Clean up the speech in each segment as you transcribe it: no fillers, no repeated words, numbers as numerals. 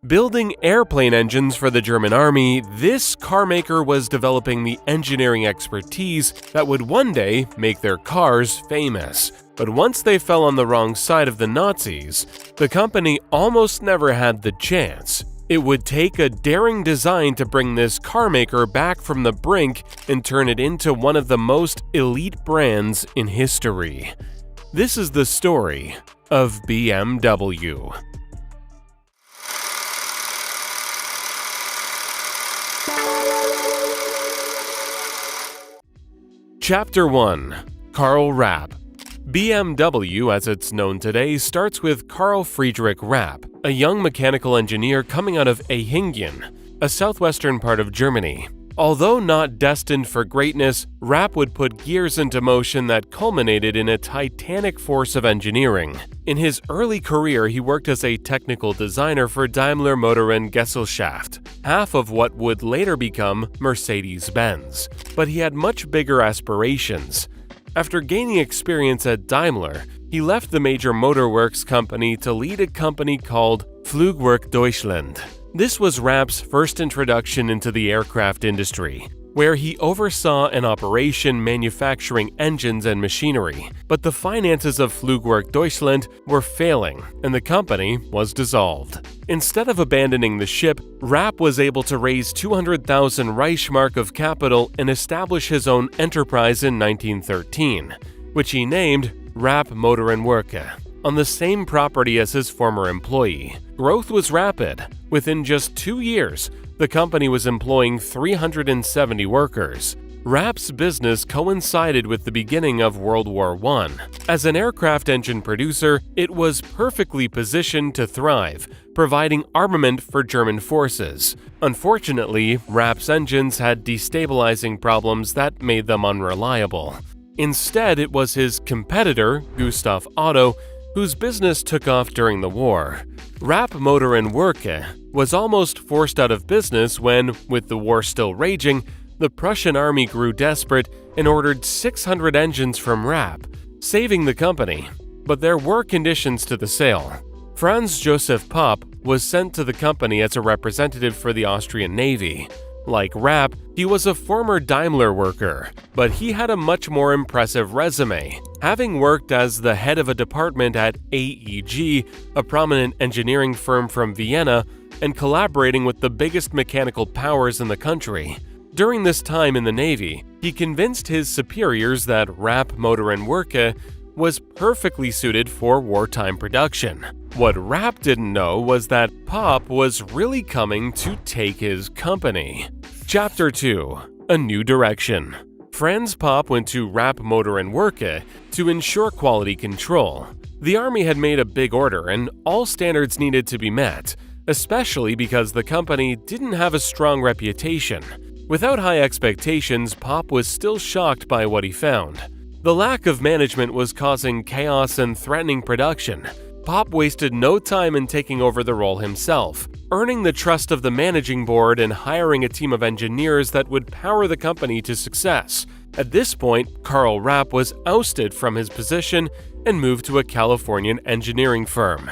Building airplane engines for the German army, this carmaker was developing the engineering expertise that would one day make their cars famous. But once they fell on the wrong side of the Nazis, the company almost never had the chance. It would take a daring design to bring this carmaker back from the brink and turn it into one of the most elite brands in history. This is the story of BMW. Chapter 1. Karl Rapp. BMW, as it's known today, starts with Karl Friedrich Rapp, a young mechanical engineer coming out of Ehingen, a southwestern part of Germany. Although not destined for greatness, Rapp would put gears into motion that culminated in a titanic force of engineering. In his early career, he worked as a technical designer for Daimler Motoren Gesellschaft, half of what would later become Mercedes-Benz. But he had much bigger aspirations. After gaining experience at Daimler, he left the major motorworks company to lead a company called Flugwerk Deutschland. This was Rapp's first introduction into the aircraft industry, where he oversaw an operation manufacturing engines and machinery. But the finances of Flugwerk Deutschland were failing, and the company was dissolved. Instead of abandoning the ship, Rapp was able to raise 200,000 Reichsmark of capital and establish his own enterprise in 1913, which he named Rapp Motoren Werke, on the same property as his former employee. Growth was rapid. Within just 2 years, the company was employing 370 workers. Rapp's business coincided with the beginning of World War I. As an aircraft engine producer, it was perfectly positioned to thrive, providing armament for German forces. Unfortunately, Rapp's engines had destabilizing problems that made them unreliable. Instead, it was his competitor, Gustav Otto, whose business took off during the war. Rapp Motoren Werke was almost forced out of business when, with the war still raging, the Prussian army grew desperate and ordered 600 engines from Rapp, saving the company. But there were conditions to the sale. Franz Josef Popp was sent to the company as a representative for the Austrian Navy. Like Rapp, he was a former Daimler worker, but he had a much more impressive resume, having worked as the head of a department at AEG, a prominent engineering firm from Vienna, and collaborating with the biggest mechanical powers in the country. During this time in the Navy, he convinced his superiors that Rapp Motoren Werke was perfectly suited for wartime production. What Rapp didn't know was that Popp was really coming to take his company. Chapter 2. A New Direction. Franz Popp went to Rapp Motoren Werke to ensure quality control. The army had made a big order and all standards needed to be met, especially because the company didn't have a strong reputation. Without high expectations, Popp was still shocked by what he found. The lack of management was causing chaos and threatening production. Popp wasted no time in taking over the role himself, earning the trust of the managing board and hiring a team of engineers that would power the company to success. At this point, Karl Rapp was ousted from his position and moved to a Californian engineering firm.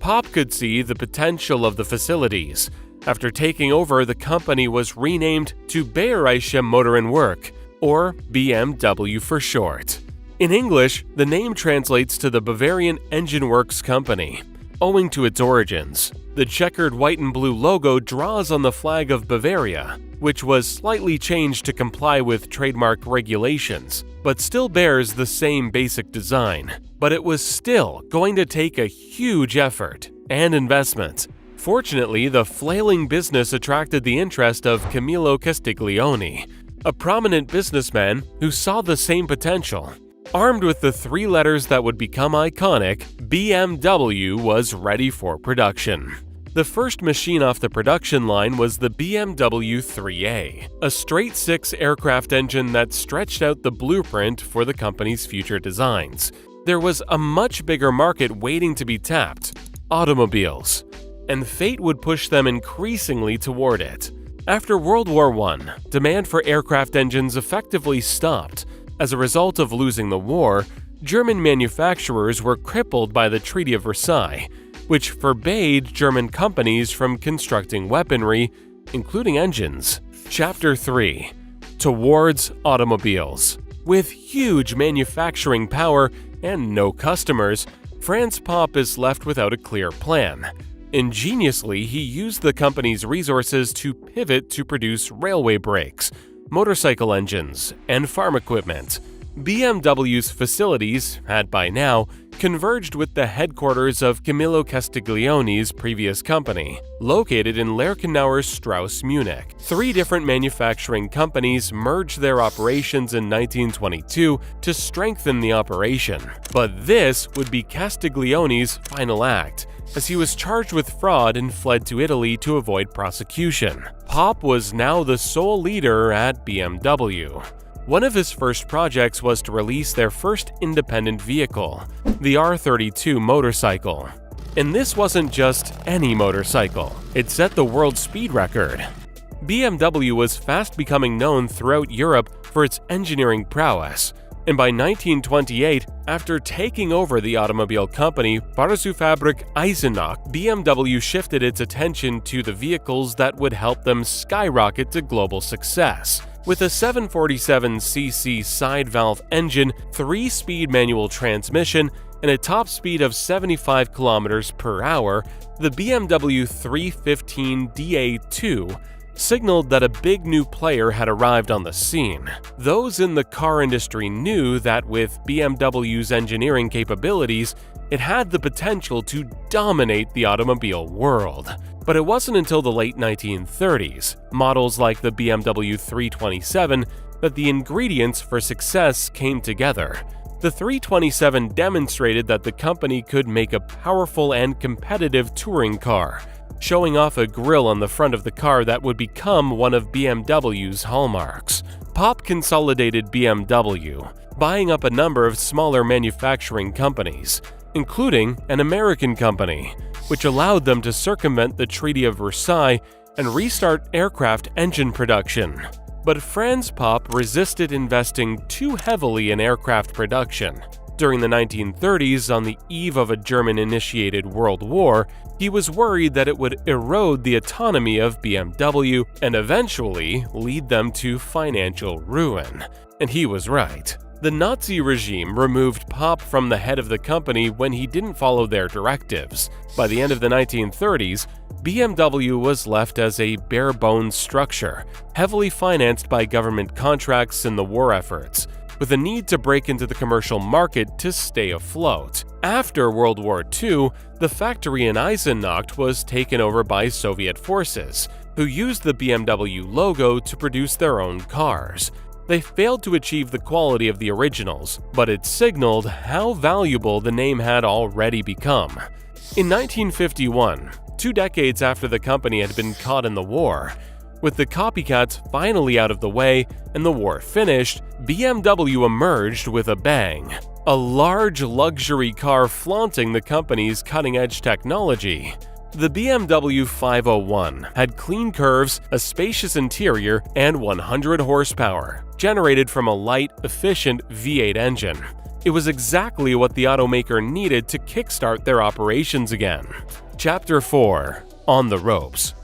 Popp could see the potential of the facilities. After taking over, the company was renamed to Bayerische Motorenwerk, or BMW for short. In English, the name translates to the Bavarian Engine Works Company. Owing to its origins, the checkered white and blue logo draws on the flag of Bavaria, which was slightly changed to comply with trademark regulations, but still bears the same basic design. But it was still going to take a huge effort and investment. Fortunately, the flailing business attracted the interest of Camillo Castiglione, a prominent businessman who saw the same potential. Armed with the 3 letters that would become iconic, BMW was ready for production. The first machine off the production line was the BMW 3A, a straight-six aircraft engine that stretched out the blueprint for the company's future designs. There was a much bigger market waiting to be tapped: automobiles, and fate would push them increasingly toward it. After World War I, demand for aircraft engines effectively stopped. As a result of losing the war, German manufacturers were crippled by the Treaty of Versailles, which forbade German companies from constructing weaponry, including engines. Chapter 3. Towards automobiles. With huge manufacturing power and no customers, Franz Popp is left without a clear plan. Ingeniously, he used the company's resources to pivot to produce railway brakes, motorcycle engines, and farm equipment. BMW's facilities had by now converged with the headquarters of Camillo Castiglione's previous company, located in Lerchenauer Strauss Munich. 3 different manufacturing companies merged their operations in 1922 to strengthen the operation. But this would be Castiglione's final act, as he was charged with fraud and fled to Italy to avoid prosecution. Popp was now the sole leader at BMW. One of his first projects was to release their first independent vehicle, the R32 motorcycle. And this wasn't just any motorcycle, it set the world speed record. BMW was fast becoming known throughout Europe for its engineering prowess, and by 1928, after taking over the automobile company Fahrzeugfabrik Eisenach, BMW shifted its attention to the vehicles that would help them skyrocket to global success. With a 747cc side-valve engine, 3-speed manual transmission, and a top speed of 75 km per hour, the BMW 315 DA2 signaled that a big new player had arrived on the scene. Those in the car industry knew that with BMW's engineering capabilities, it had the potential to dominate the automobile world. But it wasn't until the late 1930s, models like the BMW 327, that the ingredients for success came together. The 327 demonstrated that the company could make a powerful and competitive touring car, showing off a grille on the front of the car that would become one of BMW's hallmarks. Popp consolidated BMW, buying up a number of smaller manufacturing companies, including an American company, which allowed them to circumvent the Treaty of Versailles and restart aircraft engine production. But Franz Popp resisted investing too heavily in aircraft production. During the 1930s, on the eve of a German-initiated World War, he was worried that it would erode the autonomy of BMW and eventually lead them to financial ruin. And he was right. The Nazi regime removed Popp from the head of the company when he didn't follow their directives. By the end of the 1930s, BMW was left as a bare-bones structure, heavily financed by government contracts and the war efforts, with a need to break into the commercial market to stay afloat. After World War II, the factory in Eisenach was taken over by Soviet forces, who used the BMW logo to produce their own cars. They failed to achieve the quality of the originals, but it signaled how valuable the name had already become. In 1951, 2 decades after the company had been caught in the war, with the copycats finally out of the way and the war finished, BMW emerged with a bang. A large luxury car flaunting the company's cutting-edge technology. The BMW 501 had clean curves, a spacious interior, and 100 horsepower, generated from a light, efficient V8 engine. It was exactly what the automaker needed to kickstart their operations again. Chapter 4. On the Ropes.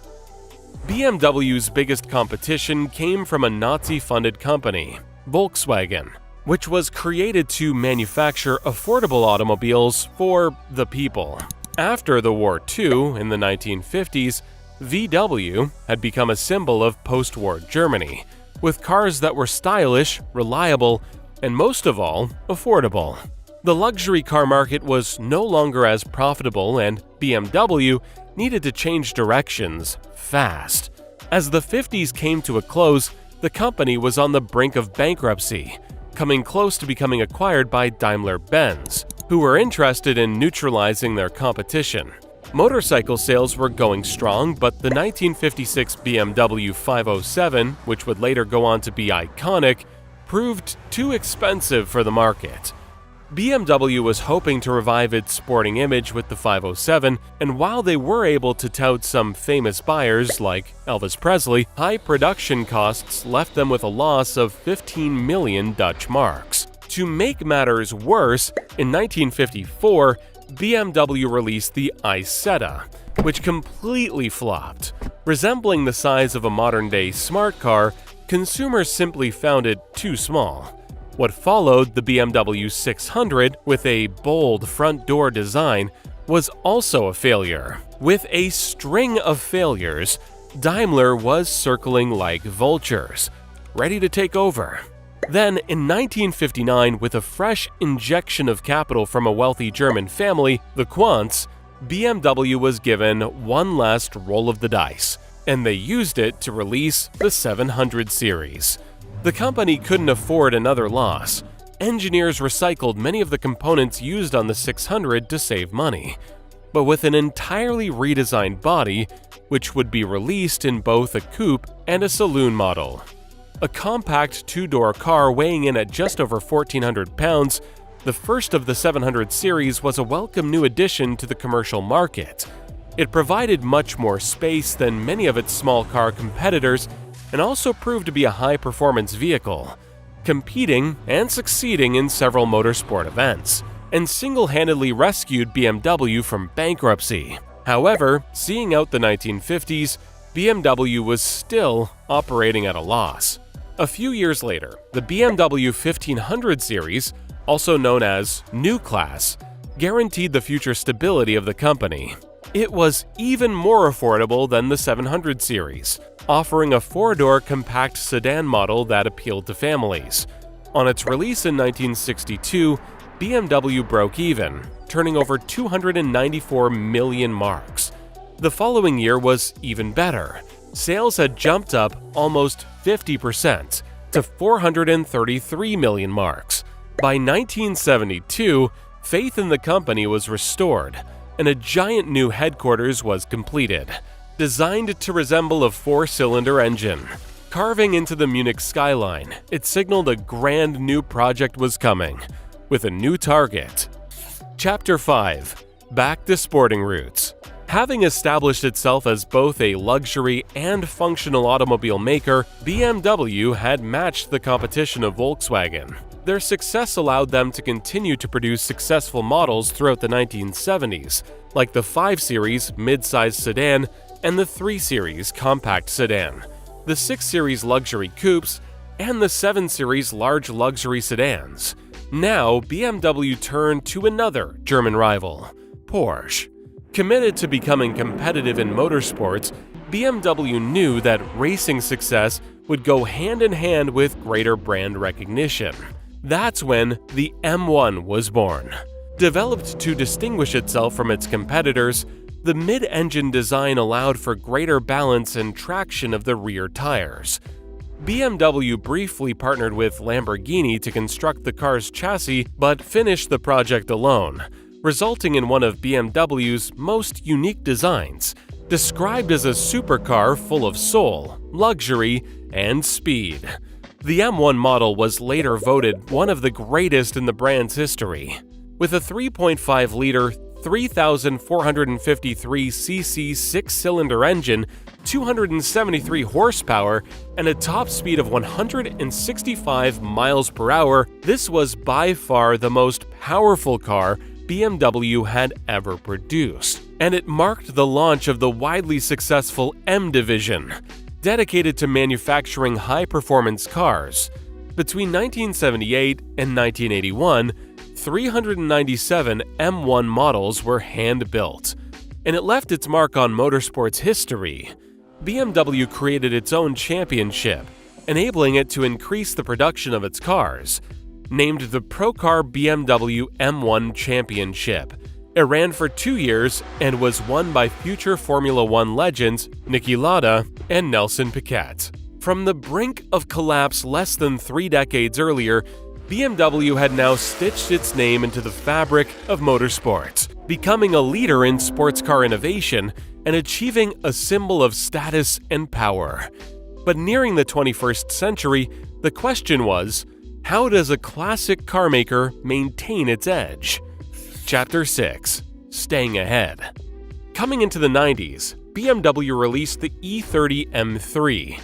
BMW's biggest competition came from a Nazi-funded company, Volkswagen, which was created to manufacture affordable automobiles for the people. After the war, too, in the 1950s, VW had become a symbol of post-war Germany, with cars that were stylish, reliable, and most of all, affordable. The luxury car market was no longer as profitable, and BMW needed to change directions fast. As the 50s came to a close, the company was on the brink of bankruptcy, coming close to becoming acquired by Daimler-Benz, who were interested in neutralizing their competition. Motorcycle sales were going strong, but the 1956 BMW 507, which would later go on to be iconic, proved too expensive for the market. BMW was hoping to revive its sporting image with the 507, and while they were able to tout some famous buyers like Elvis Presley, high production costs left them with a loss of 15 million Dutch marks. To make matters worse, in 1954, BMW released the Isetta, which completely flopped. Resembling the size of a modern-day smart car, consumers simply found it too small. What followed, the BMW 600 with a bold front door design, was also a failure. With a string of failures, Daimler was circling like vultures, ready to take over. Then, in 1959, with a fresh injection of capital from a wealthy German family, the Quants, BMW was given one last roll of the dice, and they used it to release the 700 series. The company couldn't afford another loss. Engineers recycled many of the components used on the 600 to save money, but with an entirely redesigned body, which would be released in both a coupe and a saloon model. A compact two-door car weighing in at just over 1,400 pounds, the first of the 700 series was a welcome new addition to the commercial market. It provided much more space than many of its small car competitors and also proved to be a high-performance vehicle, competing and succeeding in several motorsport events, and single-handedly rescued BMW from bankruptcy. However, seeing out the 1950s, BMW was still operating at a loss. A few years later, the BMW 1500 series, also known as New Class, guaranteed the future stability of the company. It was even more affordable than the 700 series, offering a four-door compact sedan model that appealed to families. On its release in 1962, BMW broke even, turning over 294 million marks. The following year was even better. Sales had jumped up almost 50% to 433 million marks. By 1972, faith in the company was restored, and a giant new headquarters was completed, designed to resemble a four-cylinder engine. Carving into the Munich skyline, it signaled a grand new project was coming, with a new target. Chapter 5. Back to sporting roots. Having established itself as both a luxury and functional automobile maker, BMW had matched the competition of Volkswagen. Their success allowed them to continue to produce successful models throughout the 1970s, like the 5 Series mid-size sedan and the 3 Series compact sedan, the 6 Series luxury coupes, and the 7 Series large luxury sedans. Now, BMW turned to another German rival, Porsche. Committed to becoming competitive in motorsports, BMW knew that racing success would go hand in hand with greater brand recognition. That's when the M1 was born. Developed to distinguish itself from its competitors, the mid-engine design allowed for greater balance and traction of the rear tires. BMW briefly partnered with Lamborghini to construct the car's chassis but finished the project alone, resulting in one of BMW's most unique designs, described as a supercar full of soul, luxury, and speed. The M1 model was later voted one of the greatest in the brand's history. With a 3.5-liter, 3,453cc six-cylinder engine, 273 horsepower, and a top speed of 165 miles per hour, this was by far the most powerful car BMW had ever produced, and it marked the launch of the widely successful M division, dedicated to manufacturing high-performance cars. Between 1978 and 1981, 397 M1 models were hand-built, and it left its mark on motorsports history. BMW created its own championship, enabling it to increase the production of its cars. Named the Procar BMW M1 Championship, it ran for 2 years and was won by future Formula One legends Niki Lauda and Nelson Piquet. From the brink of collapse less than 3 decades earlier, BMW had now stitched its name into the fabric of motorsports, becoming a leader in sports car innovation and achieving a symbol of status and power. But nearing the 21st century, the question was, how does a classic carmaker maintain its edge? Chapter 6. Staying ahead. Coming into the 90s, BMW released the E30 M3.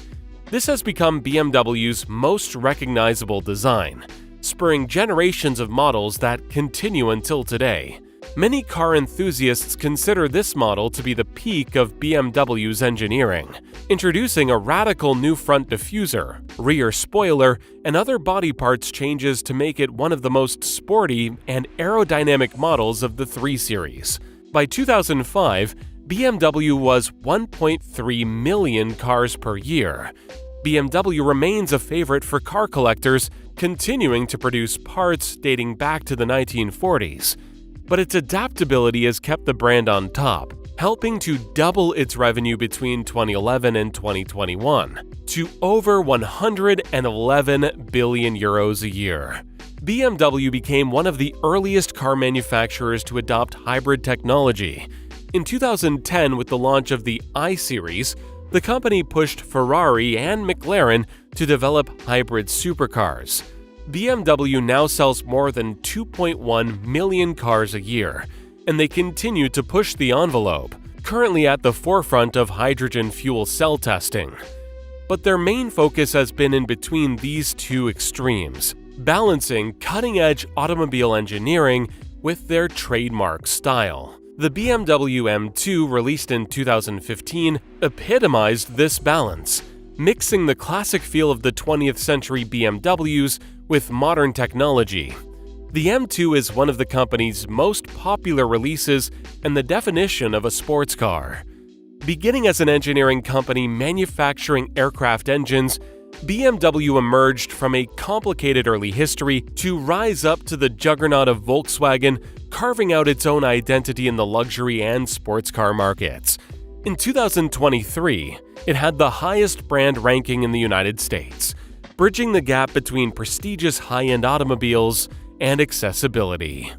This has become BMW's most recognizable design, spurring generations of models that continue until today. Many car enthusiasts consider this model to be the peak of BMW's engineering, introducing a radical new front diffuser, rear spoiler, and other body parts changes to make it one of the most sporty and aerodynamic models of the 3 Series. By 2005, BMW was 1.3 million cars per year. BMW remains a favorite for car collectors, continuing to produce parts dating back to the 1940s. But its adaptability has kept the brand on top, helping to double its revenue between 2011 and 2021 to over 111 billion euros a year. BMW became one of the earliest car manufacturers to adopt hybrid technology. In 2010, with the launch of the I-Series, the company pushed Ferrari and McLaren to develop hybrid supercars. BMW now sells more than 2.1 million cars a year, and they continue to push the envelope, currently at the forefront of hydrogen fuel cell testing. But their main focus has been in between these two extremes, balancing cutting-edge automobile engineering with their trademark style. The BMW M2, released in 2015, epitomized this balance, mixing the classic feel of the 20th century BMWs with modern technology. The M2 is one of the company's most popular releases and the definition of a sports car. Beginning as an engineering company manufacturing aircraft engines, BMW emerged from a complicated early history to rise up to the juggernaut of Volkswagen, carving out its own identity in the luxury and sports car markets. In 2023, it had the highest brand ranking in the United States, bridging the gap between prestigious high-end automobiles and accessibility.